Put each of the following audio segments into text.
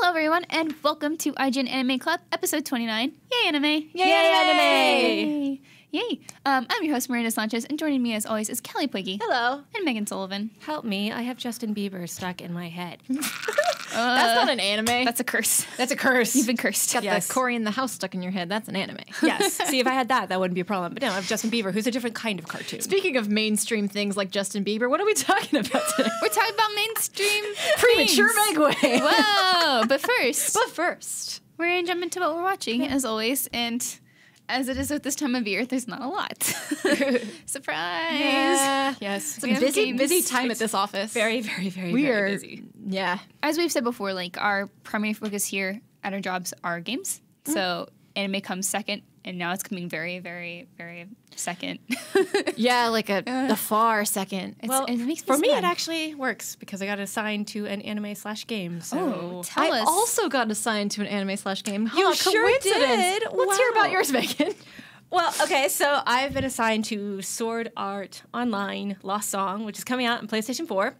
Hello, everyone, and welcome to IGN Anime Club, episode 29. Yay, anime! Yay, anime! Yay! I'm your host, Marina Sanchez, and joining me, as always, is Kelly Pwiggy. Hello. And Megan Sullivan. Help me, I have Justin Bieber stuck in my head. That's not an anime. That's a curse. That's a curse. You've been cursed. Got the Cory in the house stuck in your head. That's an anime. Yes. See, if I had that wouldn't be a problem. But no, I have Justin Bieber, who's a different kind of cartoon. Speaking of mainstream things like Justin Bieber, what are we talking about today? We're talking about mainstream Premature things. segue. Whoa! But first, we're going to jump into what we're watching, as always, and as it is with this time of year, there's not a lot. Surprise! Yeah. Yes. It's a busy time at this office. Very busy. Yeah. As we've said before, like, our primary focus here at our jobs are games. So anime comes second, and now it's coming very, very, very second. Yeah, like a far second. It makes For me, sad. it actually works because I got assigned to an anime/game. So Oh, tell I us. also got assigned to an anime/game. You Huh, sure coincidence. did. Let's hear Wow. about yours, Megan. Well, okay, so I've been assigned to Sword Art Online Lost Song, which is coming out on PlayStation 4.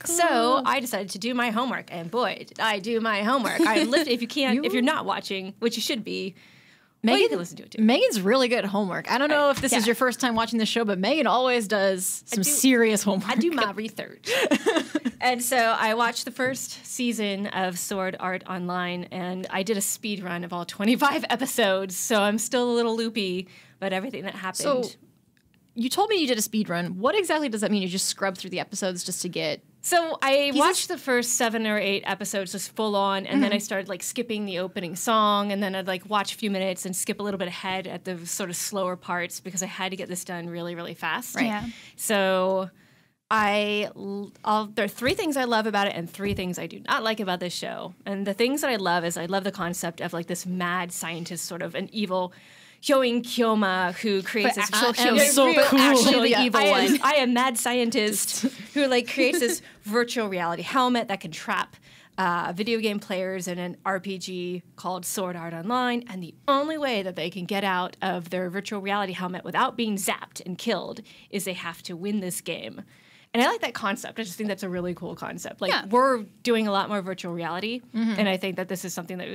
Cool. So I decided to do my homework, and boy, did I do my homework. If you're not watching, which you should be, you can listen to it too. Megan's really good at homework. I don't know if this Yeah. is your first time watching the show, but Megan always does some serious homework. I do my research. And so I watched the first season of Sword Art Online, and I did a speed run of all 25 episodes, so I'm still a little loopy about everything that happened. So you told me you did a speed run. What exactly does that mean? You just scrub through the episodes just to get... So I watched the first 7 or 8 episodes just full on, and then I started like skipping the opening song, and then I'd like watch a few minutes and skip a little bit ahead at the sort of slower parts because I had to get this done really, really fast. Right. Yeah. So there are 3 things I love about it and 3 things I do not like about this show. And the things that I love is I love the concept of like this mad scientist, sort of an evil Hyoin Kyoma who creates this actual Hyoin. So cool. Actually, the Yeah, evil I one. am mad scientist who like creates this virtual reality helmet that can trap video game players in an RPG called Sword Art Online, and the only way that they can get out of their virtual reality helmet without being zapped and killed is they have to win this game. And I like that concept. I just think that's a really cool concept. Like, we're doing a lot more virtual reality, and I think that this is something that,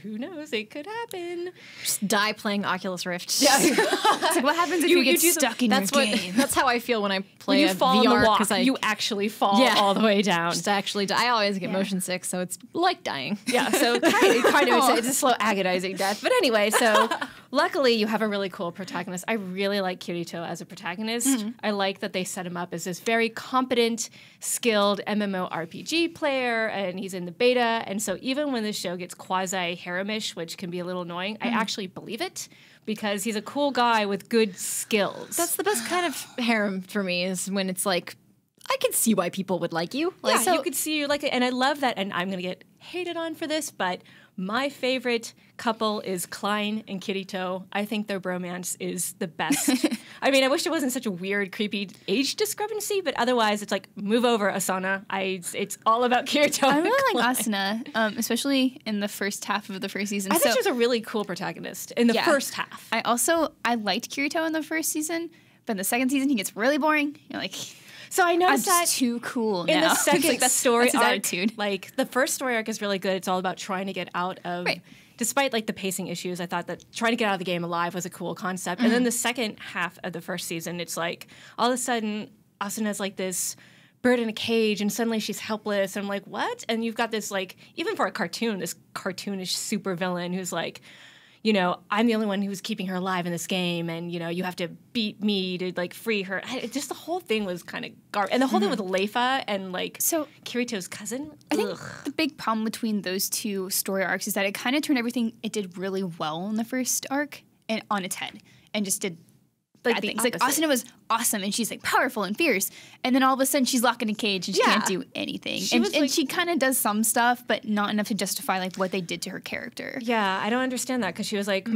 who knows, it could happen. Just die playing Oculus Rift. Yeah. It's like, what happens if you get stuck in That's your what. game? That's how I feel when I play When you a fall VR on the walk, because you actually fall all the way down. just actually die. I always get motion sick, so it's like dying. Yeah, so kind of it's a slow, agonizing death. But anyway, so luckily you have a really cool protagonist. I really like Kirito as a protagonist. I like that they set him up as this very competent, skilled MMORPG player, and he's in the beta. And so even when this show gets quasi-haremish, which can be a little annoying, I actually believe it because he's a cool guy with good skills. That's the best kind of harem for me is when it's like, I can see why people would like you. Like, Yeah, so you could see you like it, and I love that. And I'm gonna get hated on for this, but my favorite couple is Klein and Kirito. I think their bromance is the best. I mean, I wish it wasn't such a weird, creepy age discrepancy, but otherwise, it's like move over, Asana. It's all about Kirito. I and really like Klein. Asuna, especially in the first half of the first season. I think she was a really cool protagonist in the first half. I liked Kirito in the first season, but in the second season he gets really boring. You're like, So I I'm noticed that just too cool in now. the second It's like, story that's his arc, attitude. like the first story arc is really good. It's all about trying to get out of. Right. Despite like the pacing issues, I thought that trying to get out of the game alive was a cool concept. And then the second half of the first season, it's like all of a sudden Asuna's like this bird in a cage, and suddenly she's helpless. And I'm like, what? And you've got this like, even for a cartoon, this cartoonish super villain who's like, you know, I'm the only one who's keeping her alive in this game, and you know, you have to beat me to like free her. Just the whole thing was kind of garbage, and the whole thing with Leifa and like Kirito's cousin. I think the big problem between those two story arcs is that it kind of turned everything it did really well in the first arc and on its head, and just did Like bad the things. Like opposite. Asuna was awesome, and she's like powerful and fierce, and then all of a sudden she's locked in a cage and she can't do anything. And she kind of does some stuff, but not enough to justify like what they did to her character. Yeah, I don't understand that because she was like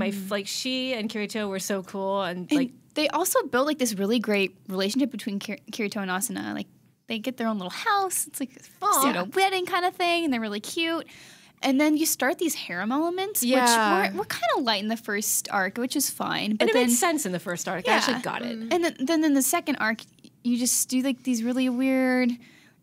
she and Kirito were so cool, and like They also built like this really great relationship between Kirito and Asuna. Like they get their own little house. It's like a pseudo wedding kind of thing, and they're really cute. And then you start these harem elements, which were kind of light in the first arc, which is fine. But and it then, made sense in the first arc. I actually got it. And then in the second arc, you just do like these really weird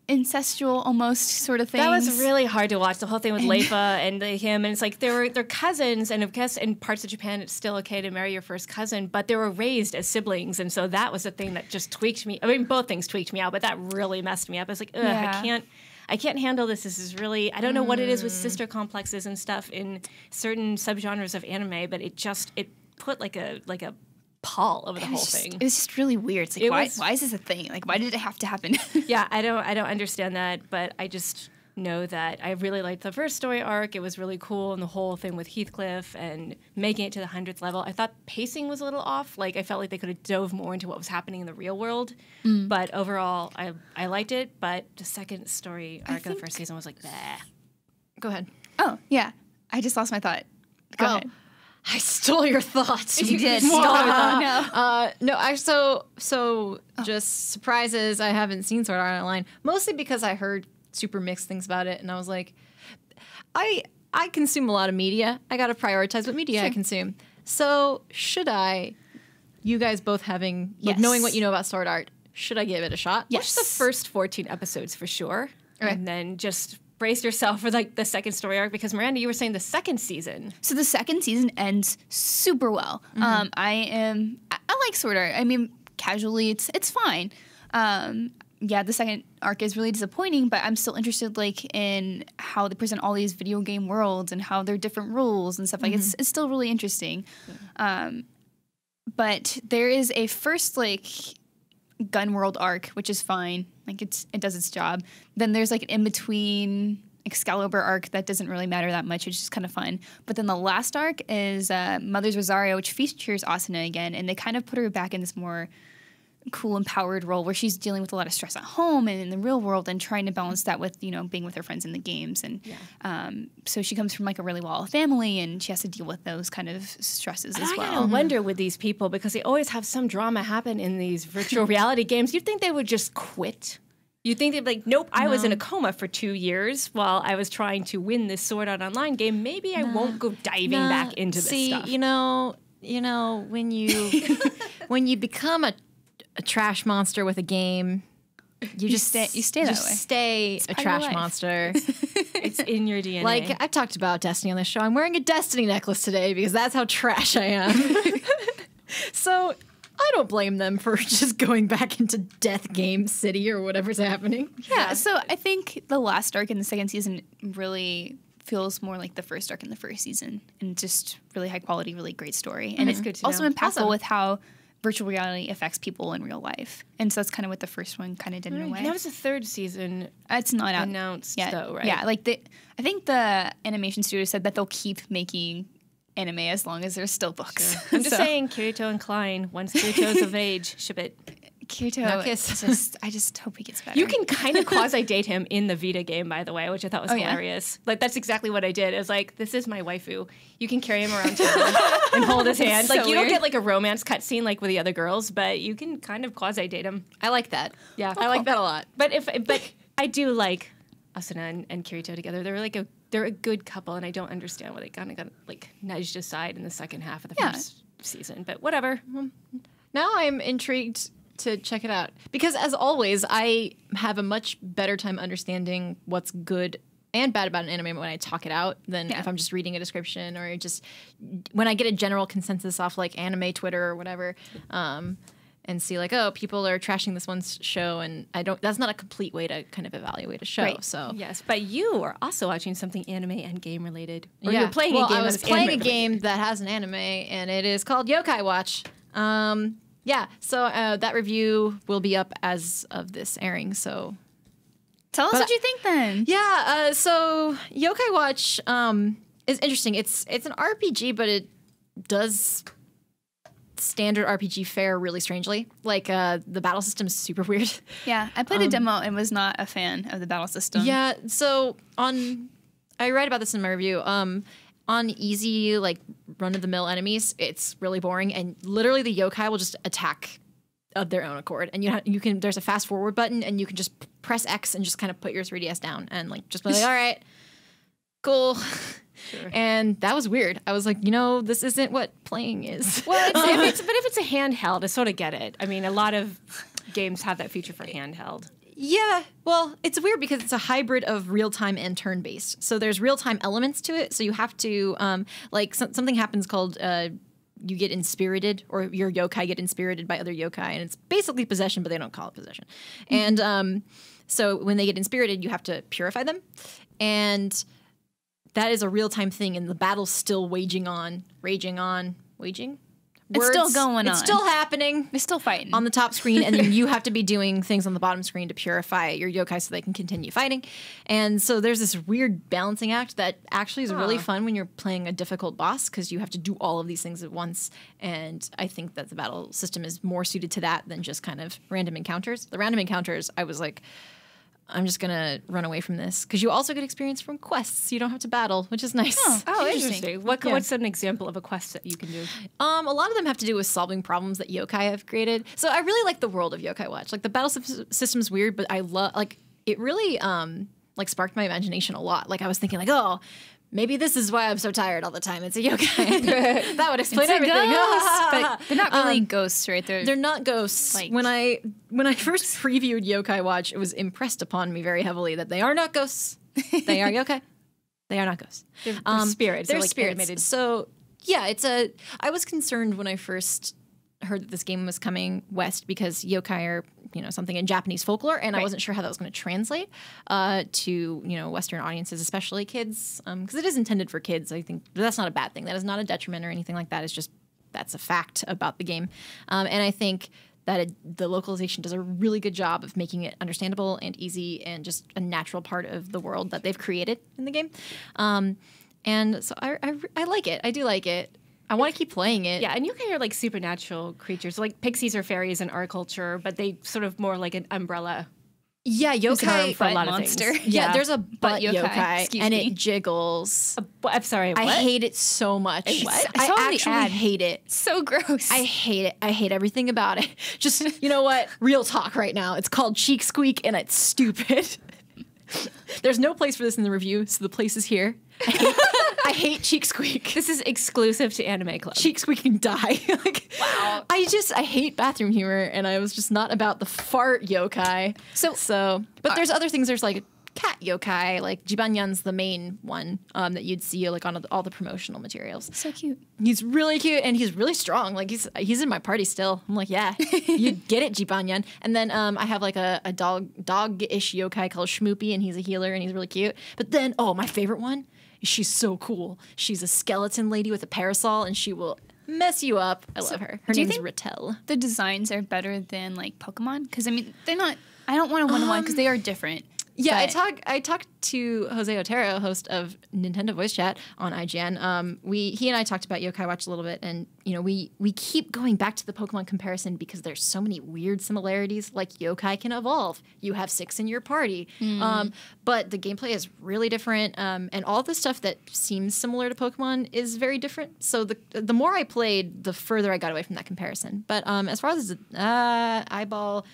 incestual almost sort of things. That was really hard to watch. The whole thing with Leifa and him, and it's like they're cousins, and I guess in parts of Japan it's still okay to marry your first cousin, but they were raised as siblings, and so that was the thing that just tweaked me. I mean, both things tweaked me out, but that really messed me up. I was like, ugh, I can't handle this. This is really, I don't know what it is with sister complexes and stuff in certain subgenres of anime, but it put like a pall over the whole thing. It was just really weird. It's like, why is this a thing? Like, why did it have to happen? Yeah, I don't understand that, but I just know that I really liked the first story arc. It was really cool, and the whole thing with Heathcliff and making it to the 100th level. I thought pacing was a little off. Like, I felt like they could have dove more into what was happening in the real world. But overall, I liked it, but the second story arc of the first season was like, bleh. Go ahead. Oh, yeah. I just lost my thought. Go ahead. I stole your thoughts. You did. Just surprises. I haven't seen Sword Art Online, mostly because I heard super mixed things about it, and I was like, I consume a lot of media. I got to prioritize what media I consume. So should I, you guys both having, knowing what you know about Sword Art, should I give it a shot? Yes. Watch the first 14 episodes for sure. Okay. And then just brace yourself for like the second story arc, because Miranda, you were saying the second season. So the second season ends super well. I like Sword Art. I mean, casually, it's fine. The second arc is really disappointing, but I'm still interested like in how they present all these video game worlds and how they're different rules and stuff. Like it's still really interesting. But there is a first like gun world arc, which is fine. Like it does its job. Then there's like an in-between Excalibur arc that doesn't really matter that much. It's just kind of fun. But then the last arc is Mother's Rosario, which features Asuna again, and they kind of put her back in this more cool, empowered role where she's dealing with a lot of stress at home and in the real world and trying to balance that with, being with her friends in the games. And so she comes from like a really well-off family, and she has to deal with those kind of stresses as well. I wonder with these people, because they always have some drama happen in these virtual reality games, you'd think they would just quit. You'd think they'd be like, nope, I was in a coma for 2 years while I was trying to win this Sword Art Online game. Maybe I won't go diving back into this stuff. You know, when you become a trash monster with a game, you stay that way. Stay a trash monster. It's in your DNA. Like, I've talked about Destiny on this show. I'm wearing a Destiny necklace today because that's how trash I am. So I don't blame them for just going back into Death Game City or whatever's happening. Yeah, so I think the last arc in the second season really feels more like the first arc in the first season, and just really high quality, really great story. And it's good to also know. impactful with how virtual reality affects people in real life. And so that's kind of what the first one kind of did in a way. That was the third season. It's not out announced yet, though, right? Yeah, like I think the animation studio said that they'll keep making anime as long as there's still books. Sure. I'm just saying, Kirito and Klein, once Kirito's of age, ship it. Kirito, I just hope he gets better. You can kind of quasi-date him in the Vita game, by the way, which I thought was hilarious. Like, that's exactly what I did. I was like, this is my waifu. You can carry him around town and hold his hand. Like, you don't get, like, a romance cutscene like with the other girls, but you can kind of quasi-date him. I like that. Yeah. I like that a lot. But I do like Asuna and Kirito together. They're a good couple, and I don't understand why they kind of got, like, nudged aside in the second half of the first season. But whatever. Now I'm intrigued to check it out, because as always, I have a much better time understanding what's good and bad about an anime when I talk it out than if I'm just reading a description, or just when I get a general consensus off like anime Twitter or whatever, and see like, oh, people are trashing this one show, and that's not a complete way to kind of evaluate a show. Right. So yes, but you are also watching something anime and game related. Or you're playing a game. I was playing a game that has an anime, and it is called Yokai Watch. So that review will be up as of this airing, so... Tell us what you think, then. Yeah, so Yokai Watch is interesting. It's an RPG, but it does standard RPG fare really strangely. Like, the battle system is super weird. Yeah, I played a demo and was not a fan of the battle system. Yeah, so I read about this in my review. On easy, like, run-of-the-mill enemies, it's really boring, and literally the yokai will just attack of their own accord. And you can there's a fast-forward button, and you can just press X and just kind of put your 3DS down and, like, just be like, all right, cool. Sure. And that was weird. I was like, this isn't what playing is. Well, if it's a handheld, I sort of get it. I mean, a lot of games have that feature for handheld. Yeah, well, it's weird because it's a hybrid of real-time and turn-based. So there's real-time elements to it. So you have to, something happens called you get inspirited, or your yokai get inspirited by other yokai. And it's basically possession, but they don't call it possession. Mm-hmm. And so when they get inspirited, you have to purify them. And that is a real-time thing. And the battle's still waging? It's still going on. It's still happening. They're still fighting. On the top screen, and then you have to be doing things on the bottom screen to purify your yokai so they can continue fighting. And so there's this weird balancing act that actually is really fun when you're playing a difficult boss, because you have to do all of these things at once. And I think that the battle system is more suited to that than just kind of random encounters. The random encounters, I was like, I'm just going to run away from this, because you also get experience from quests. You don't have to battle, which is nice. Oh, interesting. What's an example of a quest that you can do? A lot of them have to do with solving problems that yokai have created. So I really like the world of Yokai Watch. Like, the battle system's weird, but I love, like, it really sparked my imagination a lot. Like, I was thinking, like, oh, maybe this is why I'm so tired all the time. It's a yokai. That would explain everything. But they're not really ghosts, right? They're not ghosts. Like, when I first previewed Yokai Watch, it was impressed upon me very heavily that they are not ghosts. They are yokai. They are not ghosts. They're spirits. They're like spirits. Animated. So yeah, I was concerned when I first heard that this game was coming west, because yokai are, something in Japanese folklore, and I wasn't sure how that was going to translate to, Western audiences, especially kids, because it is intended for kids. I think that's not a bad thing. That is not a detriment or anything like that. It's just, that's a fact about the game. And I think that the localization does a really good job of making it understandable and easy and just a natural part of the world that they've created in the game. And so I like it. I do like it. I want to keep playing it. Yeah, and yokai are like supernatural creatures. Like pixies or fairies in our culture, but they sort of more like an umbrella. Yeah, yokai for a lot monster. of things. Yeah, there's a butt yokai, and it jiggles. I'm sorry, what? I hate it so much. What? I actually hate it. So gross. I hate it. I hate everything about it. Just, you know what? Real talk right now. It's called Cheek Squeak, and it's stupid. There's no place for this in the review, so the place is here. I hate Cheek Squeak. This is exclusive to Anime Club. Cheek Squeak can die. Wow. I hate bathroom humor, and I was just not about the fart yokai. But there's other things. There's like cat yokai, like Jibanyan's the main one that you'd see like on all the promotional materials. So cute. He's really cute, and he's really strong. Like he's in my party still. I'm like, yeah, you get it, Jibanyan. And then I have like a dog-ish yokai called Shmoopy, and he's a healer, and he's really cute. But then, my favorite one. She's so cool. She's a skeleton lady with a parasol, and she will mess you up. I love her. Her name's Rattel. The designs are better than like Pokemon? Because I mean, they're not. I don't want a one-to-one because they are different. Yeah, I talked to Jose Otero, host of Nintendo Voice Chat on IGN. He and I talked about Yokai Watch a little bit, and we keep going back to the Pokemon comparison because there's so many weird similarities. Like yokai can evolve. You have 6 in your party, but the gameplay is really different, and all the stuff that seems similar to Pokemon is very different. So the more I played, the further I got away from that comparison. But as far as eyeball.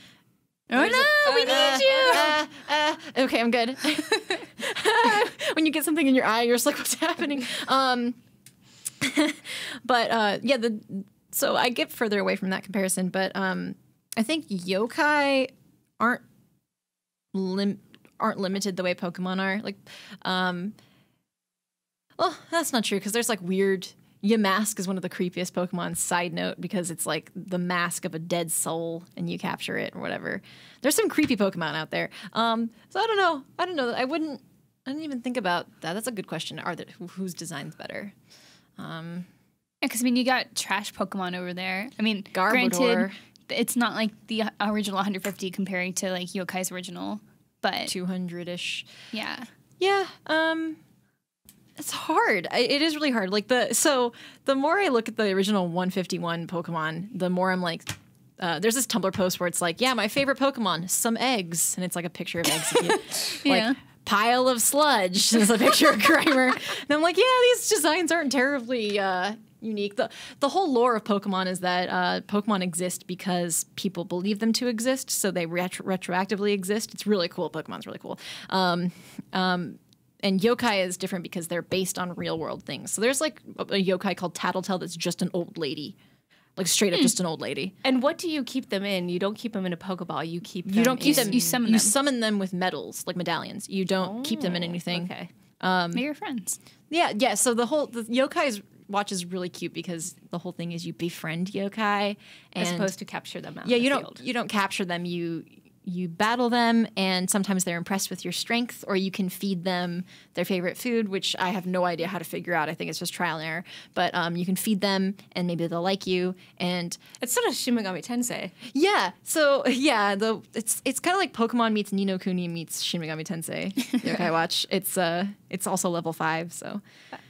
Oh no, we need you. Okay, I'm good. When you get something in your eye, you're just like, what's happening? So I get further away from that comparison, but I think yokai aren't limited the way Pokemon are. Like, well, that's not true, because there's like weird. Yamask is one of the creepiest Pokemon, side note, because it's like the mask of a dead soul and you capture it or whatever. There's some creepy Pokemon out there. So I don't know. I didn't even think about that. That's a good question. Whose design's better? Because I mean, you got trash Pokemon over there. I mean, Garbodor. Granted, it's not like the original 150 comparing to like Yokai's original, but 200-ish. Yeah. Yeah. It's hard. It is really hard. Like the more I look at the original 151 Pokemon, the more I'm like, there's this Tumblr post where it's like, yeah, my favorite Pokemon, some eggs, and it's like a picture of eggs. Yeah. Like pile of sludge. There's a picture of Grimer, and I'm like, yeah, these designs aren't terribly unique. The whole lore of Pokemon is that Pokemon exist because people believe them to exist, so they retroactively exist. It's really cool. Pokemon's really cool. And yokai is different because they're based on real world things. So there's like a yokai called Tattletale that's just an old lady. like straight up just an old lady. And what do you keep them in? You don't keep them in a Pokeball. You keep them You don't keep in... them. You summon You them. summon them with medals, like medallions. You don't keep them in anything. Okay. They're your friends. Yeah. So the Yokai Watch is really cute because the whole thing is you befriend yokai, and As opposed to capture them out yeah, in the you field. don't capture them. You battle them, and sometimes they're impressed with your strength, or you can feed them their favorite food, which I have no idea how to figure out. I think it's just trial and error. But you can feed them, and maybe they'll like you. And It's sort of Shin Megami Tensei. yeah, so yeah, it's kind of like Pokemon meets Ni no Kuni meets Shin Megami Tensei. Yokai Watch. It's also level 5. So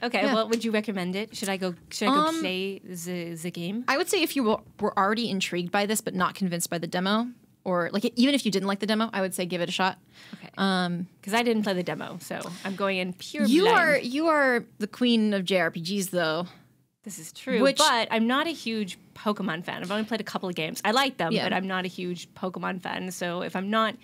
Okay, Yeah. well, would you recommend it? Should I go play the game? I would say if you were already intrigued by this but not convinced by the demo, or like even if you didn't like the demo, I would say give it a shot. Okay. Because I didn't play the demo, so I'm going in pure You blind. you are the queen of JRPGs though. This is true, Which- but I'm not a huge Pokemon fan. I've only played a couple of games. I like them, Yeah. but I'm not a huge Pokemon fan. So if I'm not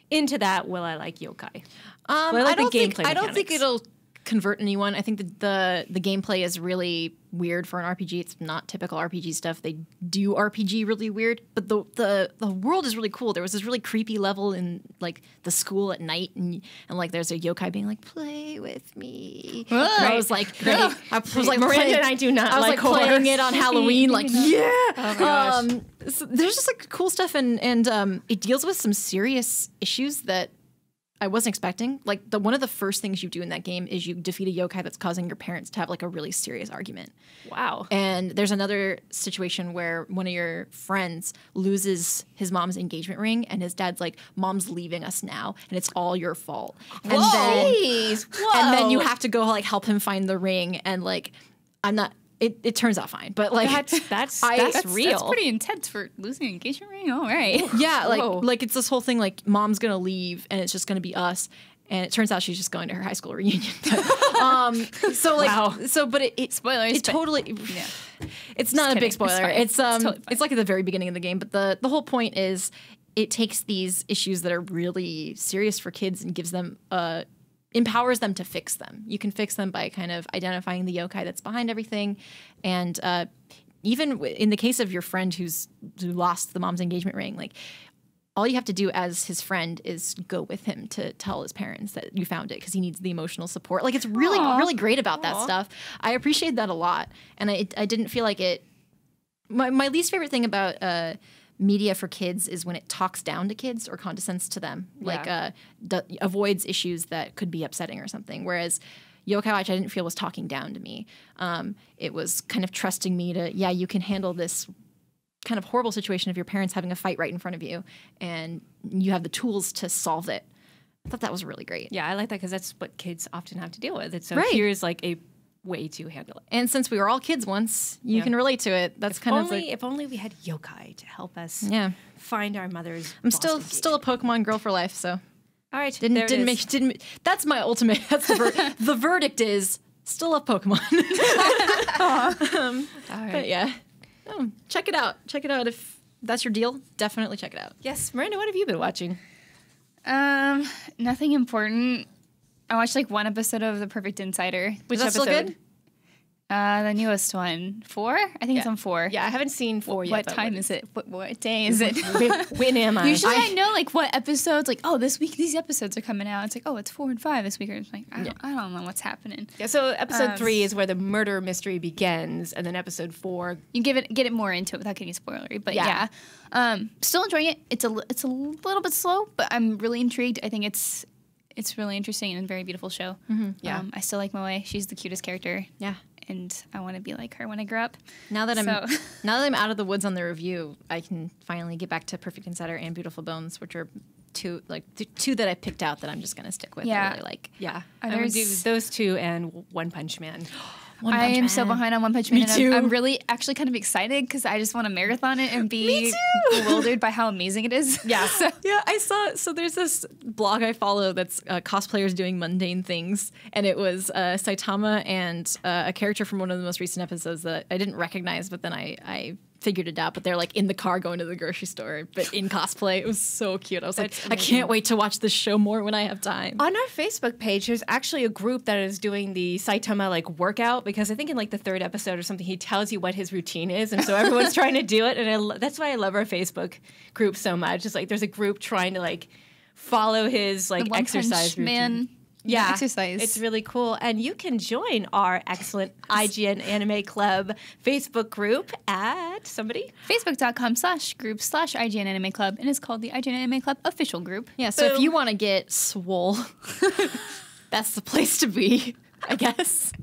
into that, will I like Yokai? Well, I like the gameplay I don't think mechanics. it'll convert anyone. I think the gameplay is really weird for an RPG. It's not typical RPG stuff. They do RPG really weird, but the world is really cool. There was this really creepy level in like the school at night, and like there's a yokai being like, "Play with me." And I was like, I was like, Miranda playing- and I do not I was like like playing horror. it on Halloween, like yeah. Oh my gosh. So there's just like cool stuff, and it deals with some serious issues that I wasn't expecting. Like one of the first things you do in that game is you defeat a yokai that's causing your parents to have like a really serious argument. Wow. And there's another situation where one of your friends loses his mom's engagement ring, and his dad's like, "Mom's leaving us now, and it's all your fault." And then you have to go like help him find the ring, and like I'm not. It turns out fine, but like That's I- real. That's pretty intense for losing an engagement ring. All right. yeah, Whoa. like it's this whole thing like mom's gonna leave and it's just gonna be us, and it turns out she's just going to her high school reunion. So like Wow. so but it Spoilers, it but- totally Yeah. it's not a kidding. big spoiler. It's fine. It's totally fine. it's like at the very beginning of the game, but the whole point is it takes these issues that are really serious for kids and gives them empowers them to fix them. You can fix them by kind of identifying the yokai that's behind everything, and even in the case of your friend who lost the mom's engagement ring, like all you have to do as his friend is go with him to tell his parents that you found it because he needs the emotional support. Like it's really really great about that stuff. I appreciate that a lot, and I didn't feel like it. My least favorite thing about media for kids is when it talks down to kids or condescends to them, like avoids issues that could be upsetting or something. Whereas Yokai Watch, I didn't feel was talking down to me. It was kind of trusting me to, yeah, you can handle this kind of horrible situation of your parents having a fight right in front of you, and you have the tools to solve it. I thought that was really great. Yeah, I like that because that's what kids often have to deal with. And so Right. here's like a way to handle it. And since we were all kids once, you Yeah. can relate to it. That's kind of like, If only we had yokai to help us yeah. find our mother's. I'm still a Pokemon girl for life, so. All right. That's my ultimate. That's the verdict is still a Pokemon. All But right. yeah, check it out. Check it out if that's your deal. Definitely check it out. Yes, Miranda, what have you been watching? Nothing important. I watched like one episode of The Perfect Insider. Which that still episode? good? The newest one. 4? I think it's on 4. Yeah, I haven't seen 4 yet. What but time is it? What day is it? When am I? Usually I know like what episodes. Like, oh, this week these episoeds are coming out. It's like, oh, it's 4 and 5 this week. Or it's like, I don't know what's happening. Yeah, so episode 3 is where the murder mystery begins, and then episode 4. You get it more into it without getting spoilery. But yeah, still enjoying it. It's a little bit slow, but I'm really intrigued. I think it's really interesting and a very beautiful show. Yeah. I still like Moe. She's the cutest character. Yeah. And I want to be like her when I grow up. Now that So- I'm out of the woods on the review, I can finally get back to Perfect Insider and Beautiful Bones, which are two that I picked out that I'm just gonna stick with. Yeah. I really like. Yeah. I'm going to do There's- those 2 and One Punch Man. One I Punch am so Man. behind on One Punch Man. Me and too. I'm really actually kind of excited because I just want to marathon it and be bewildered by how amazing it is. Yeah. So, Yeah, I saw. So there's this blog I follow that's cosplayers doing mundane things, and it was Saitama and a character from one of the most recent episodes that I didn't recognize, but then I figured it out, but they're like in the car going to the grocery store, but in cosplay. It was so cute. I was like, I can't wait to watch this show more when I have time. On our Facebook page, there's actually a group that is doing the Saitama like workout, because I think in like the 3rd episode or something, he tells you what his routine is, and so everyone's trying to do it, and that's why I love our Facebook group so much. It's like there's a group trying to like follow his like exercise routine. Yeah, exercise. It's really cool. And you can join our excellent IGN Anime Club Facebook group at Facebook.com/group/IGN Anime Club. And it's called the IGN Anime Club official group. Yeah, so if you want to get swole, that's the place to be, I guess.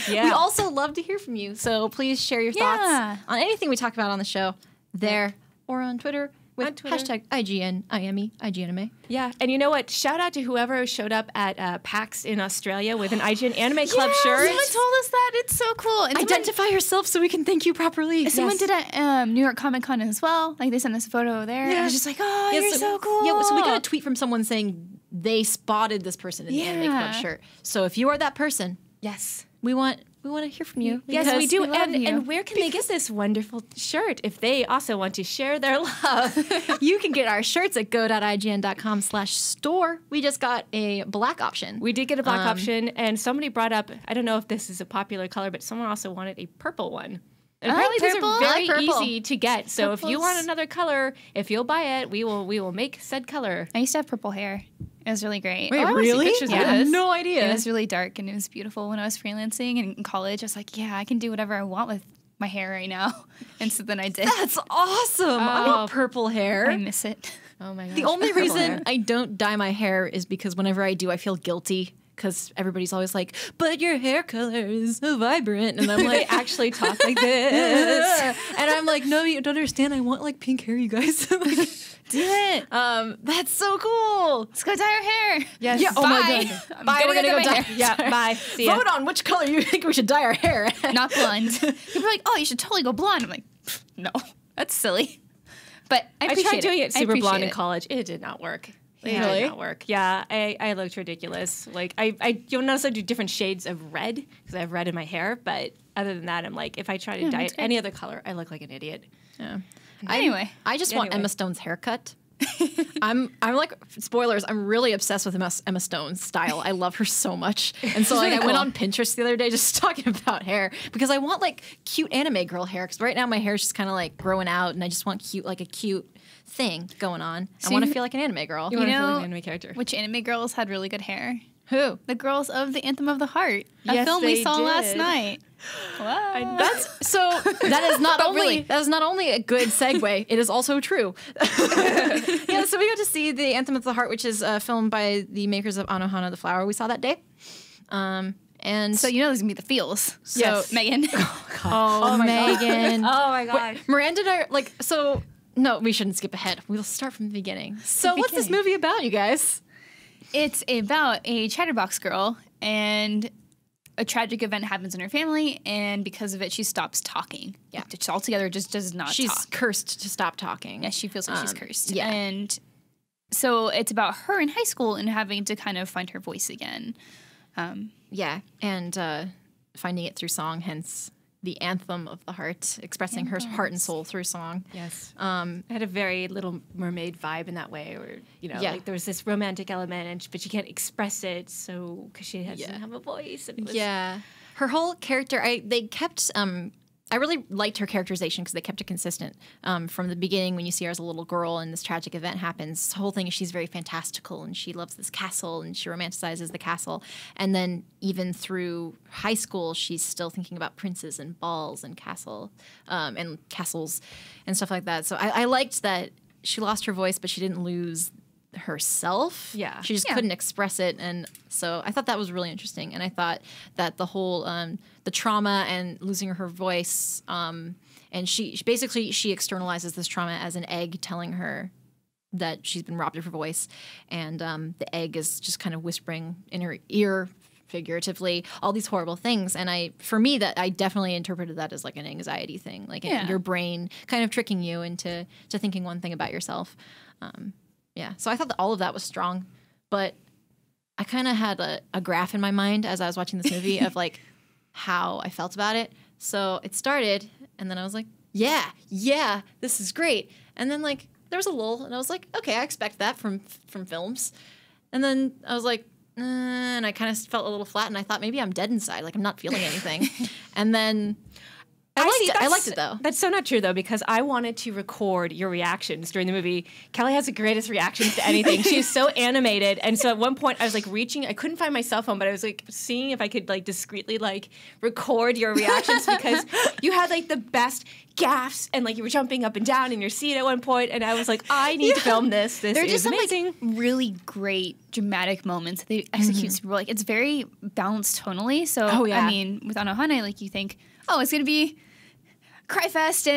Yeah. We also love to hear from you. So please share your thoughts on anything we talk about on the show there or on Twitter. With hashtag IGN Anime. Yeah, and you know what? Shout out to whoever showed up at PAX in Australia with an IGN Anime Club shirt. Someone told us that. It's so cool. And identify yourself so we can thank you properly. Someone did at New York Comic Con as well. Like they sent us a photo there. Yeah. I was just like, oh, you're so cool. Yeah, so we got a tweet from someone saying they spotted this person in the Anime Club shirt. So if you are that person, yes, we want to hear from you. Yes, we do. And where can they get this wonderful shirt if they also want to share their love? You can get our shirts at go.ign.com/store. We just got a black option. We did get a black option, and somebody brought up, I don't know if this is a popular color, but someone also wanted a purple one. And apparently these are very easy to get. So if you want another color, if you'll buy it, we will make said color. I used to have purple hair. It was really great. Wait, really? I had no idea. It was really dark and it was beautiful when I was freelancing. And in college, I was like, yeah, I can do whatever I want with my hair right now. And so then I did. That's awesome. I want purple hair. I miss it. Oh my gosh. The only reason I don't dye my hair is because whenever I do, I feel guilty. Because everybody's always like, but your hair color is so vibrant. And I'm like, they actually talk like this. And I'm like, no, you don't understand. I want like pink hair, you guys. Like, do it. That's so cool. Let's go dye our hair. Yes. Yeah. Oh my god. Bye. We're gonna go dye. Yeah. Bye. See ya. Vote on which color you think we should dye our hair. Not blonde. People are like, oh, you should totally go blonde. I'm like, no, that's silly. But I tried doing it super blonde in college. It did not work. It did not work. Yeah, I looked ridiculous. Like you'll notice I do different shades of red because I have red in my hair. But other than that, I'm like, if I try to dye it any other color, I look like an idiot. Yeah. Anyway, I just want Emma Stone's haircut. I'm like, spoilers, I'm really obsessed with Emma Stone's style. I love her so much. And so like I went on Pinterest the other day just talking about hair because I want like cute anime girl hair because right now my hair is just kind of like growing out and I just want a cute thing going on. So I want to feel like an anime girl. You want to feel like an anime character. Which anime girls had really good hair? Who? The girls of the Anthem of the Heart. A film we saw last night. Wow. That is not only a good segue, it is also true. Yeah, so we got to see the Anthem of the Heart, which is a film by the makers of Anohana the Flower we saw that day. And so you know there's gonna be the feels. So yes. Megan. Oh Megan. Oh my god. Miranda and I like so no, we shouldn't skip ahead. We'll start from the beginning. So what's this movie about, you guys? It's about a chatterbox girl, and a tragic event happens in her family, and because of it, she stops talking. Yeah. Just altogether just does not talk. She's cursed to stop talking. Yeah, she feels like she's cursed. Yeah. And so it's about her in high school and having to kind of find her voice again. Yeah, and finding it through song, hence the Anthem of the Heart, expressing her heart and soul through song. Yes. It had a very Little Mermaid vibe in that way, where, like there was this romantic element, but she can't express it, so because she doesn't have a voice. And it was, her whole character, they kept. I really liked her characterization because they kept it consistent from the beginning. When you see her as a little girl and this tragic event happens, the whole thing is she's very fantastical and she loves this castle and she romanticizes the castle. And then even through high school, she's still thinking about princes and balls and castles and stuff like that. So I liked that she lost her voice, but she didn't lose herself. Yeah. She just couldn't express it. And so I thought that was really interesting. And I thought that the whole the trauma and losing her voice and she basically externalizes this trauma as an egg telling her that she's been robbed of her voice, and the egg is just kind of whispering in her ear figuratively all these horrible things. And for me that I definitely interpreted that as like an anxiety thing, like your brain kind of tricking you into thinking one thing about yourself. Yeah, so I thought that all of that was strong, but I kind of had a graph in my mind as I was watching this movie of like how I felt about it. So it started, and then I was like, yeah, this is great. And then like there was a lull, and I was like, okay, I expect that from films. And then I was like, and I kind of felt a little flat, and I thought maybe I'm dead inside, like I'm not feeling anything. And then I liked it though. That's so not true though, because I wanted to record your reactions during the movie. Kelly has the greatest reactions to anything. She's so animated, and so at one point I was like reaching. I couldn't find my cell phone, but I was like seeing if I could like discreetly like record your reactions because you had like the best gaffes and like you were jumping up and down in your seat at one point, and I was like, I need to film this. This is amazing. Like, really great dramatic moments that they execute super well. Like it's very balanced tonally. So I mean, with Anohane, like you think, oh, it's gonna be cry fest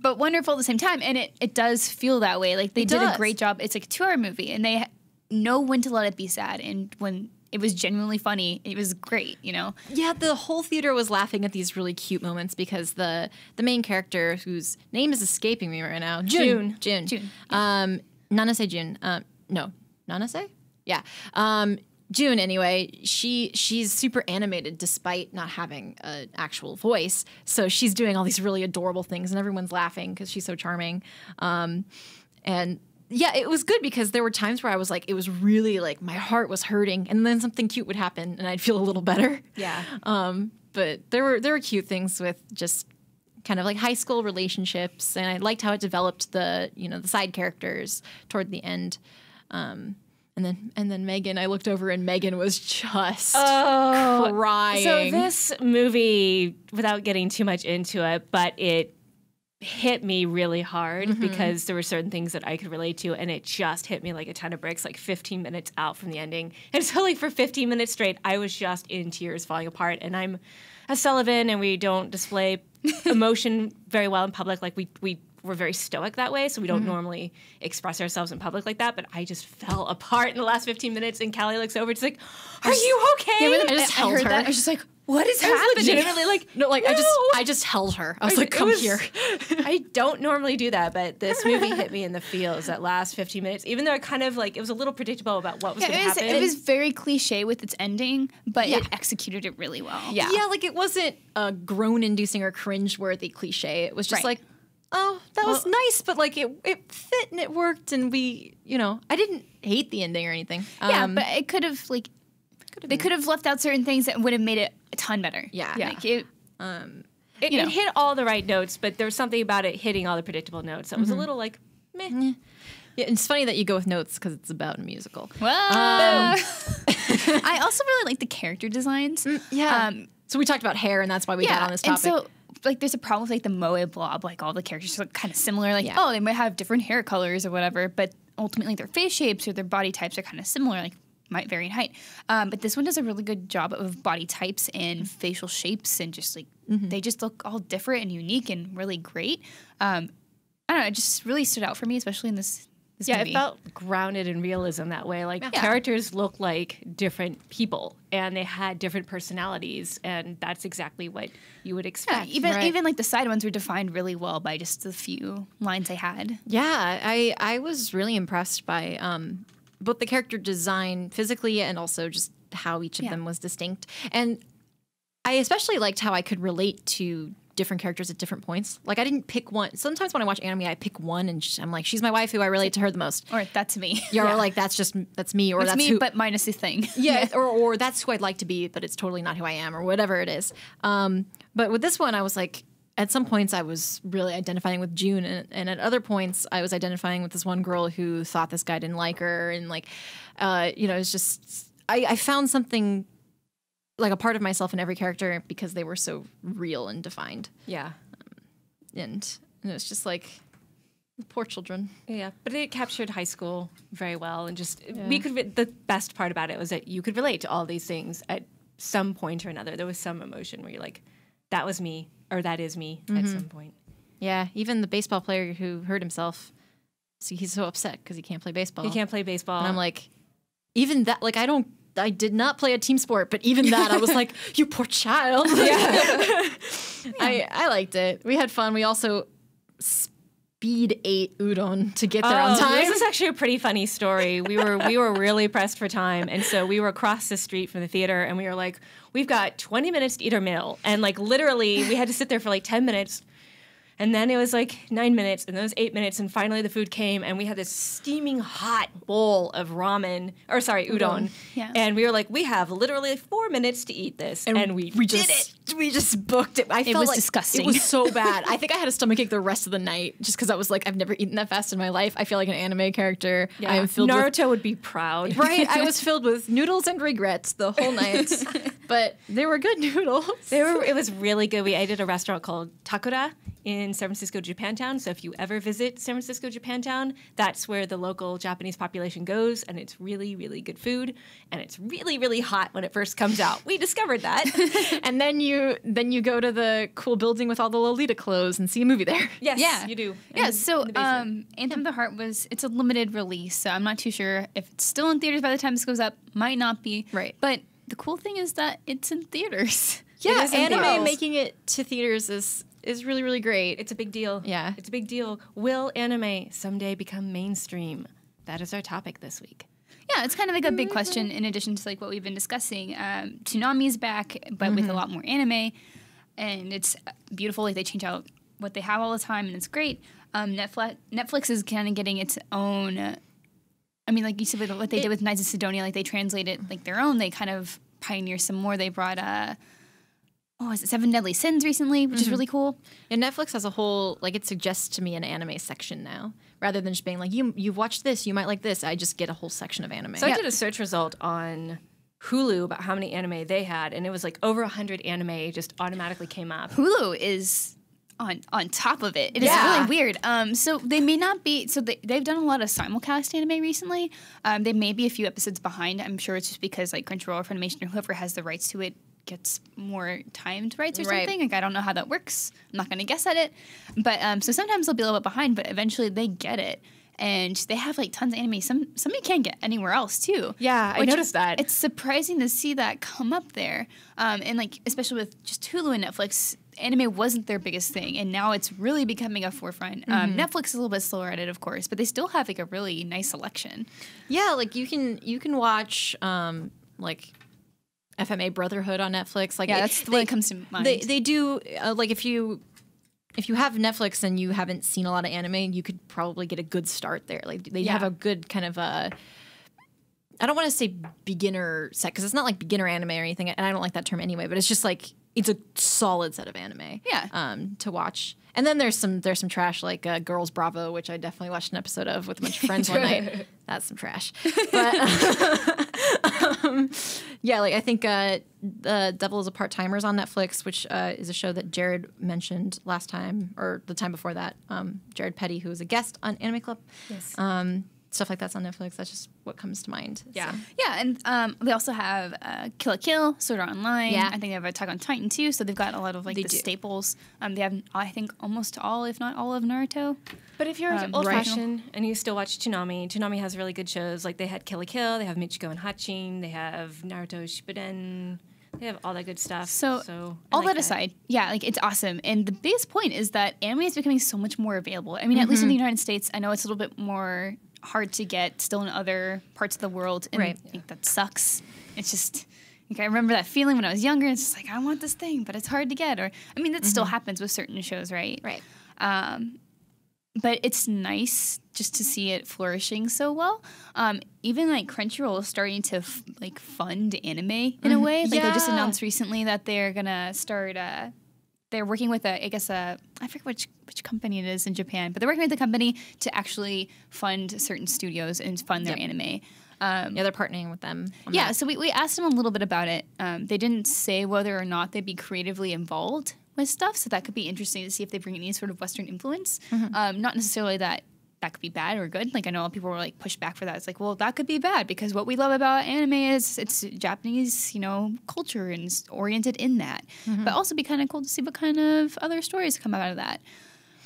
but wonderful at the same time, and it does feel that way. Like they did a great job. It's like a 2-hour movie, and they know when to let it be sad, and when it was genuinely funny, it was great. You know? Yeah, the whole theater was laughing at these really cute moments because the main character, whose name is escaping me right now, June. Nanase June. No, Nanase. Yeah. June, anyway, she's super animated despite not having an actual voice. So she's doing all these really adorable things, and everyone's laughing because she's so charming. And yeah, it was good because there were times where I was like, it was really like my heart was hurting, and then something cute would happen, and I'd feel a little better. Yeah. But there were cute things with just kind of like high school relationships, and I liked how it developed the side characters toward the end. And then Megan, I looked over and Megan was just crying. So this movie, without getting too much into it, but it hit me really hard because there were certain things that I could relate to, and it just hit me like a ton of bricks, like 15 minutes out from the ending. And so like for 15 minutes straight, I was just in tears, falling apart. And I'm a Sullivan, and we don't display emotion very well in public. Like we're very stoic that way, so we don't normally express ourselves in public like that. But I just fell apart in the last 15 minutes, and Callie looks over, she's like, "Are you okay?" Yeah, I just held her. That. I was just like, "What is happening?" Legitimately like, no, like no. I just held her. I was like, "Come here." I don't normally do that, but this movie hit me in the feels that last 15 minutes. Even though it kind of like it was a little predictable about what was going to happen. It was very cliche with its ending, but it executed it really well. Yeah, like it wasn't a groan-inducing or cringe-worthy cliche. It was just like, oh, that was nice, but like it fit and it worked, and we, I didn't hate the ending or anything. But it could have they could have left out certain things that would have made it a ton better. Yeah. Like it hit all the right notes, but there was something about it hitting all the predictable notes that was a little like meh. Yeah, it's funny that you go with notes because it's about a musical. Well, I also really like the character designs. So we talked about hair, and that's why we got on this topic. And so, like, there's a problem with, like, the Moe blob. Like, all the characters look kind of similar. Like, they might have different hair colors or whatever, but ultimately their face shapes or their body types are kind of similar, like, might vary in height. But this one does a really good job of body types and facial shapes, and just, like, they just look all different and unique and really great. I don't know, it just really stood out for me, especially in this movie. It felt grounded in realism that way. Like, characters look like different people, and they had different personalities, and that's exactly what you would expect. Even like the side ones were defined really well by just the few lines they had. Yeah, I was really impressed by both the character design physically and also just how each of them was distinct. And I especially liked how I could relate to different characters at different points. Like, I didn't pick one. Sometimes when I watch anime, I pick one, and I'm like, she's my wife, who I relate to her the most. Or that's me. Or like, that's me, or that's me, who, but minus the thing. Yeah, or that's who I'd like to be, but it's totally not who I am, or whatever it is. But with this one, I was like, at some points, I was really identifying with June, and at other points, I was identifying with this one girl who thought this guy didn't like her, and like, it's just, I found something, like a part of myself in every character because they were so real and defined. Yeah. And it's just like, poor children. Yeah, but it captured high school very well, and just the best part about it was that you could relate to all these things at some point or another. There was some emotion where you're like, that was me, or that is me at some point. Yeah, even the baseball player who hurt himself, he's so upset because he can't play baseball. He can't play baseball. And I'm like, even that, like, I did not play a team sport, but even that, I was like, you poor child. Yeah. I liked it. We had fun. We also speed ate udon to get there on time. This is actually a pretty funny story. We were really pressed for time, and so we were across the street from the theater, and we were like, we've got 20 minutes to eat our meal, and like literally we had to sit there for like 10 minutes. And then it was like 9 minutes, and then it was 8 minutes, and finally the food came, and we had this steaming hot bowl of udon. Yeah. And we were like, we have literally 4 minutes to eat this, and we did it. We just booked it. It was disgusting. It was so bad. I think I had a stomachache the rest of the night just because I was like, I've never eaten that fast in my life. I feel like an anime character. Yeah. I am filled Naruto would be proud. Right, I was filled with noodles and regrets the whole night, but they were good noodles. It was really good. We ate at a restaurant called Takura in San Francisco, Japantown. So if you ever visit San Francisco, Japantown, that's where the local Japanese population goes, and it's really, really good food, and it's really, really hot when it first comes out. We discovered that. And then you go to the cool building with all the Lolita clothes and see a movie there. Yes, Yeah. you do. Yeah, And so in the basement. Anthem of the Heart it's a limited release, so I'm not too sure if it's still in theaters by the time this goes up. Might not be. Right. But the cool thing is that it's in theaters. Yeah, is in anime theaters. making it to theaters is really, really great. It's a big deal. Yeah. It's a big deal. Will anime someday become mainstream? That is our topic this week. Yeah, it's kind of like a big question in addition to like what we've been discussing. Toonami's back, but with a lot more anime, and it's beautiful. Like they change out what they have all the time, and it's great. Netflix is kind of getting its own. I mean, like you said, with what they did with Knights of Sidonia, like they translate it like their own. They kind of pioneer some more. They brought is it Seven Deadly Sins recently, which is really cool. And Netflix as a whole, like it suggests to me an anime section now, rather than just being like, you've watched this, you might like this. I just get a whole section of anime. So I did a search result on Hulu about how many anime they had, and it was like over 100 anime just automatically came up. Hulu is on top of it. It is Yeah. really weird. So they may not be. So they've done a lot of simulcast anime recently. They may be a few episodes behind. I'm sure it's just because like Crunchyroll or Funimation or whoever has the rights to it gets more timed rights or Right. something. Like I don't know how that works. I'm not going to guess at it. But so sometimes they'll be a little bit behind, but eventually they get it. And they have like tons of anime. Some you can't get anywhere else too. Yeah, I Which noticed that. It's surprising to see that come up there. And like especially with just Hulu and Netflix, anime wasn't their biggest thing, and now it's really becoming a forefront. Netflix is a little bit slower at it, of course, but they still have like a really nice selection. Yeah, like you can watch like FMA Brotherhood on Netflix. Like Yeah, that's the one that comes to mind. They do like if you have Netflix and you haven't seen a lot of anime, you could probably get a good start there. Like they have a good kind of I don't want to say beginner set because it's not like beginner anime or anything, and I don't like that term anyway. But it's just like it's a solid set of anime. Yeah. To watch. And then there's some trash like Girls Bravo, which I definitely watched an episode of with a bunch of friends one night. That's some trash. But yeah, like I think The Devil is a Part-Timers on Netflix, which is a show that Jared mentioned last time or the time before that. Jared Petty, who was a guest on Anime Club. Yes. Stuff like that's on Netflix. That's just what comes to mind. Yeah. So. Yeah, and they also have Kill la Kill, Sword Art Online. Yeah. I think they have Attack on Titan too, so they've got a lot of like They the do. staples. They have, I think, almost all, if not all of Naruto. But if you're Right. old-fashioned and you still watch Toonami has really good shows. Like they had Kill la Kill, they have Michiko and Hachin, they have Naruto Shippuden, they have all that good stuff. So I all like that aside, yeah, like it's awesome. And the biggest point is that anime is becoming so much more available. I mean, at least in the United States, I know it's a little bit more hard to get still in other parts of the world. And Right. I think that sucks. It's just, like, I remember that feeling when I was younger. It's just like, I want this thing, but it's hard to get. Or, I mean, that still happens with certain shows, right? Right. But it's nice just to see it flourishing so well. Even like Crunchyroll is starting to like fund anime in a way. Like they just Yeah. announced recently that they're gonna start. They're working with I forget which company it is in Japan, but they're working with the company to actually fund certain studios and fund their anime. Yeah, they're partnering with them. On Yeah, that. so we asked them a little bit about it. They didn't say whether or not they'd be creatively involved with stuff, so that could be interesting to see if they bring any sort of Western influence. Not necessarily that could be bad or good. Like I know a lot of people were like pushed back for that. It's like, well, that could be bad because what we love about anime is it's Japanese, culture and it's oriented in that. But also be kind of cool to see what kind of other stories come out of that.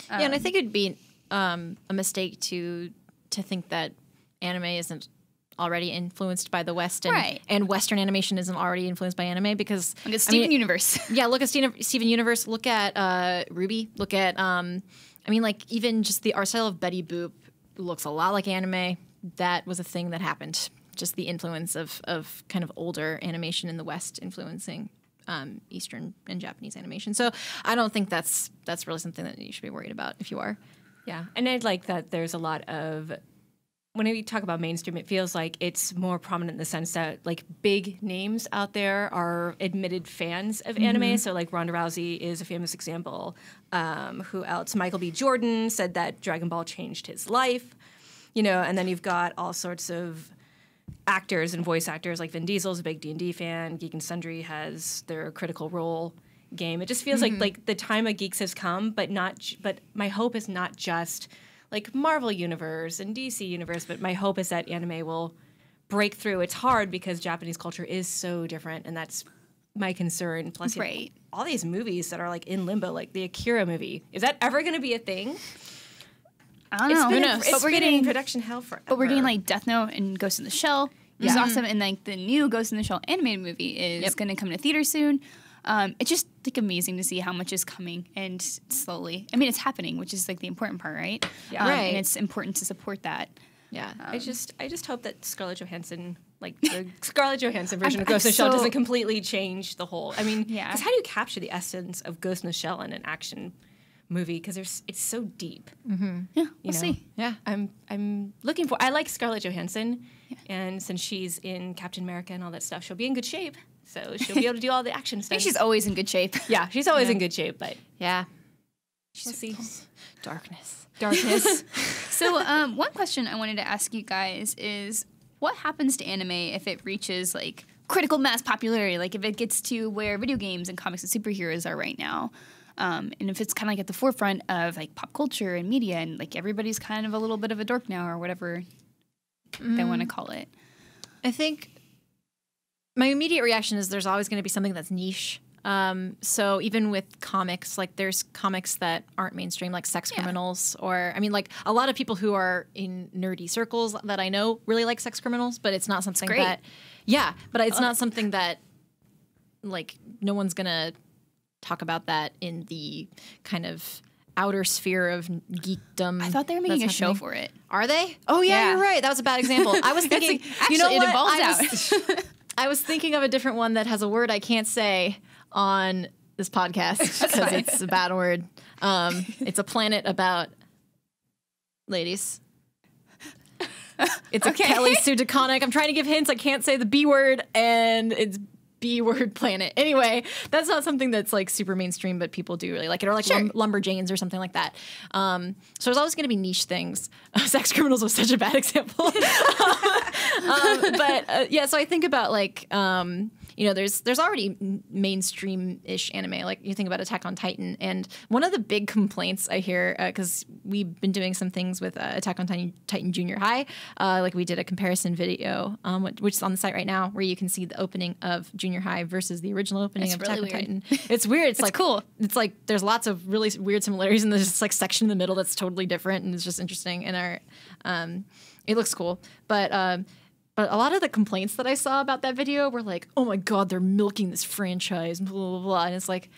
Yeah, and I think it'd be a mistake to think that anime isn't already influenced by the West, and, Right. and Western animation isn't already influenced by anime because Like it's Steven Universe. Yeah, look at Steven Universe. Look at Ruby. Look at like even just the art style of Betty Boop looks a lot like anime. That was a thing that happened. Just the influence of kind of older animation in the West influencing Eastern and Japanese animation. So I don't think that's really something that you should be worried about if you are. Yeah, and I'd like that there's a lot of, when we talk about mainstream, it feels like it's more prominent in the sense that like big names out there are admitted fans of anime. So like Ronda Rousey is a famous example. Who else? Michael B. Jordan said that Dragon Ball changed his life. You know, and then you've got all sorts of actors and voice actors like Vin Diesel's a big D&D fan. Geek and Sundry has their Critical Role game. It just feels like the time of geeks has come, but my hope is not just like Marvel Universe and DC Universe, but my hope is that anime will break through. It's hard because Japanese culture is so different, and that's my concern. Plus, Right. all these movies that are like in limbo, like the Akira movie. Is that ever going to be a thing? I don't know. Who But knows? we're Been getting in production hell forever. But we're getting like Death Note and Ghost in the Shell, which is awesome. And like the new Ghost in the Shell animated movie is going to come to theater soon. It's just like amazing to see how much is coming and slowly. I mean, it's happening, which is like the important part, right? Yeah. Right. And it's important to support that. Yeah. I just hope that Scarlett Johansson, like the Scarlett Johansson version of I'm Ghost in the Shell, so- doesn't completely change the whole. I mean, Yeah. because how do you capture the essence of Ghost in the Shell in an action movie? Because it's so deep. Yeah, we'll see. Yeah. I'm looking for. I like Scarlett Johansson, and since she's in Captain America and all that stuff, she'll be in good shape. So she'll be able to do all the action I stuff. think she's always in good shape. Yeah, she's always in good shape, but Yeah. we'll see. Darkness. Darkness. So one question I wanted to ask you guys is, what happens to anime if it reaches like critical mass popularity? Like if it gets to where video games and comics and superheroes are right now, and if it's kind of like at the forefront of like pop culture and media, and like everybody's kind of a little bit of a dork now or whatever they want to call it. I think my immediate reaction is there's always going to be something that's niche. So even with comics, like there's comics that aren't mainstream, like Sex Criminals, or I mean, like a lot of people who are in nerdy circles that I know really like Sex Criminals, but it's not something great. that, but it's not something that like no one's gonna talk about that in the kind of outer sphere of geekdom. I thought they were making a that's show happening. for it. Are they? Oh yeah, Yeah. you're right. That was a bad example. I was thinking, Actually, you know it what? evolves out. I was thinking of a different one that has a word I can't say on this podcast because it's a bad word. It's a planet about ladies. It's a Kelly Sue DeConnick. I'm trying to give hints. I can't say the B word, and it's B word planet. Anyway, that's not something that's like super mainstream, but people do really like it, or like Lumberjanes or something like that. So there's always going to be niche things. Sex Criminals was such a bad example. So I think about like, there's already mainstream-ish anime. Like you think about Attack on Titan, and one of the big complaints I hear, because we've been doing some things with Attack on Titan Junior High, like we did a comparison video, which is on the site right now, where you can see the opening of Junior High versus the original opening of Attack on Titan. It's weird. It's like cool. It's like there's lots of really weird similarities, and there's this like section in the middle that's totally different, and it's just interesting. And it looks cool, but a lot of the complaints that I saw about that video were like, oh my God, they're milking this franchise, blah, blah, blah. And it's like,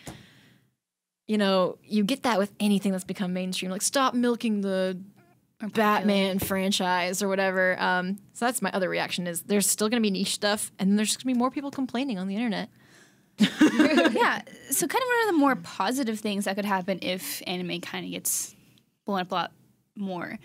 you get that with anything that's become mainstream. Like, stop milking the Batman franchise or whatever. So that's my other reaction is there's still going to be niche stuff, and there's just going to be more people complaining on the internet. Yeah. So kind of one of the more positive things that could happen if anime kind of gets blown up a lot more.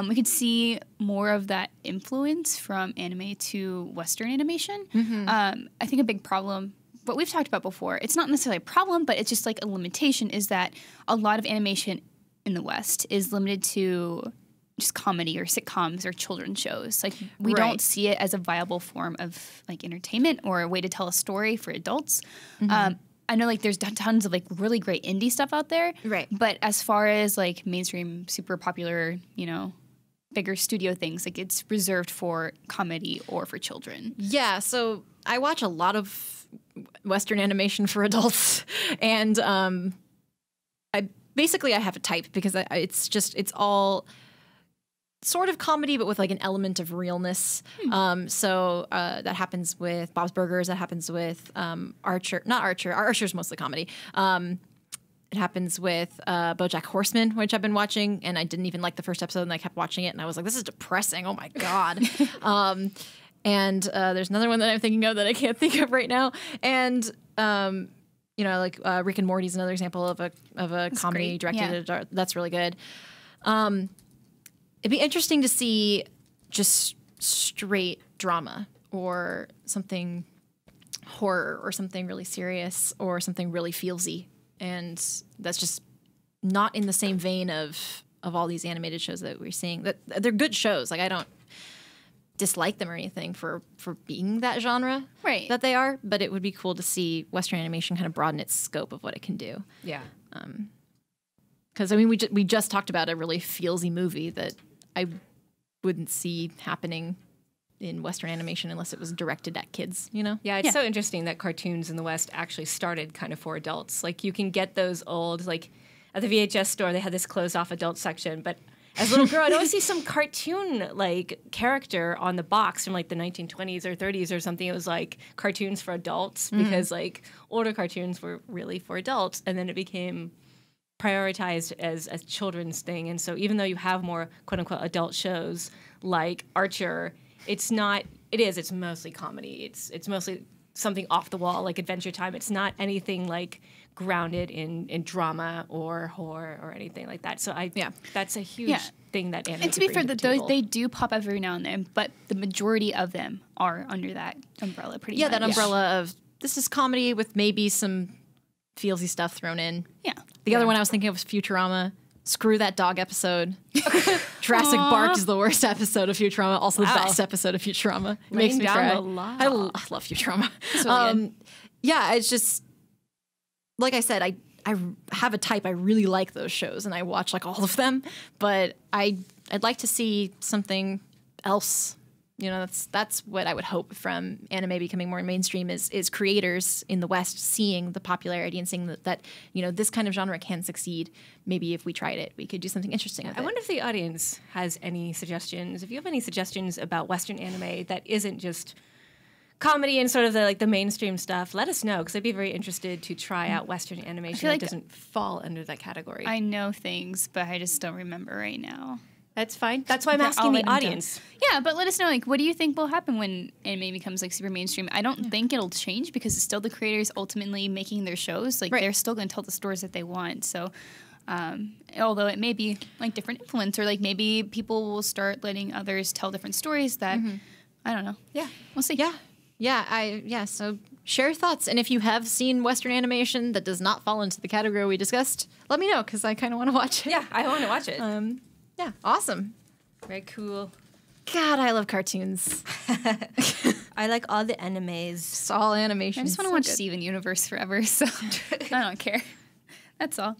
We could see more of that influence from anime to Western animation. I think a big problem, what we've talked about before, it's not necessarily a problem, but it's just like a limitation, is that a lot of animation in the West is limited to just comedy or sitcoms or children's shows. Like we don't see it as a viable form of like entertainment or a way to tell a story for adults. I know like there's tons of like really great indie stuff out there. Right. But as far as like mainstream, super popular, bigger studio things, like it's reserved for comedy or for children. Yeah. So I watch a lot of Western animation for adults, and I have a type because it's all sort of comedy, but with like an element of realness. So that happens with Bob's Burgers. That happens with Archer. Not Archer. Archer's mostly comedy. It happens with BoJack Horseman, which I've been watching, and I didn't even like the first episode, and I kept watching it, and I was like, this is depressing. Oh my God. And there's another one that I'm thinking of that I can't think of right now. And You know, like Rick and Morty is another example of a comedy great. directed. That's really good. It'd be interesting to see just straight drama or something horror or something really serious or something really feelsy, and that's just not in the same vein of all these animated shows that we're seeing. That they're good shows. Like I don't dislike them or anything for being that genre that they are, but it would be cool to see Western animation kind of broaden its scope of what it can do. Yeah. Because I mean, we just talked about a really feelsy movie that I wouldn't see happening in Western animation unless it was directed at kids, you know? Yeah, it's so interesting that cartoons in the West actually started kind of for adults. Like you can get those old, like at the VHS store, they had this closed off adult section, but as a little girl, I'd always see some cartoon like character on the box from like the 1920s or 30s or something. It was like cartoons for adults because like older cartoons were really for adults, and then it became prioritized as a children's thing. And so even though you have more quote unquote adult shows like Archer, it's mostly comedy. It's mostly something off the wall like Adventure Time. It's not anything like grounded in drama or horror or anything like that. So that's a huge thing that anime. And to be fair, they do pop up every now and then, but the majority of them are under that umbrella pretty much. Yeah, that umbrella of this is comedy with maybe some feelsy stuff thrown in. Yeah. The other one I was thinking of was Futurama. Screw that dog episode. Jurassic Park is the worst episode of Futurama. Also the best episode of Futurama. It makes me cry. I love Futurama. Really yeah, it's just like I said, I have a type. I really like those shows, and I watch like all of them. But I'd like to see something else. You know, that's what I would hope from anime becoming more mainstream is creators in the West seeing the popularity and seeing that you know, this kind of genre can succeed. Maybe if we tried it, we could do something interesting with it. I wonder if the audience has any suggestions. If you have any suggestions about Western anime that isn't just comedy and sort of the mainstream stuff, let us know, because I'd be very interested to try out Western animation that doesn't fall under that category. I know things, but I just don't remember right now. That's fine. That's why I'm asking the audience. Yeah, but let us know, like, what do you think will happen when anime becomes, like, super mainstream? I don't think it'll change because it's still the creators ultimately making their shows. Like, they're still going to tell the stories that they want. So, although it may be, like, different influence, or, like, maybe people will start letting others tell different stories that, I don't know. Yeah. We'll see. So share your thoughts. And if you have seen Western animation that does not fall into the category we discussed, let me know, because I kind of want to watch it. Yeah, I want to watch it. Yeah, awesome. Very cool. God, I love cartoons. I like all the animes. It's all animation. I just want to watch Steven Universe forever, so I don't care. That's all.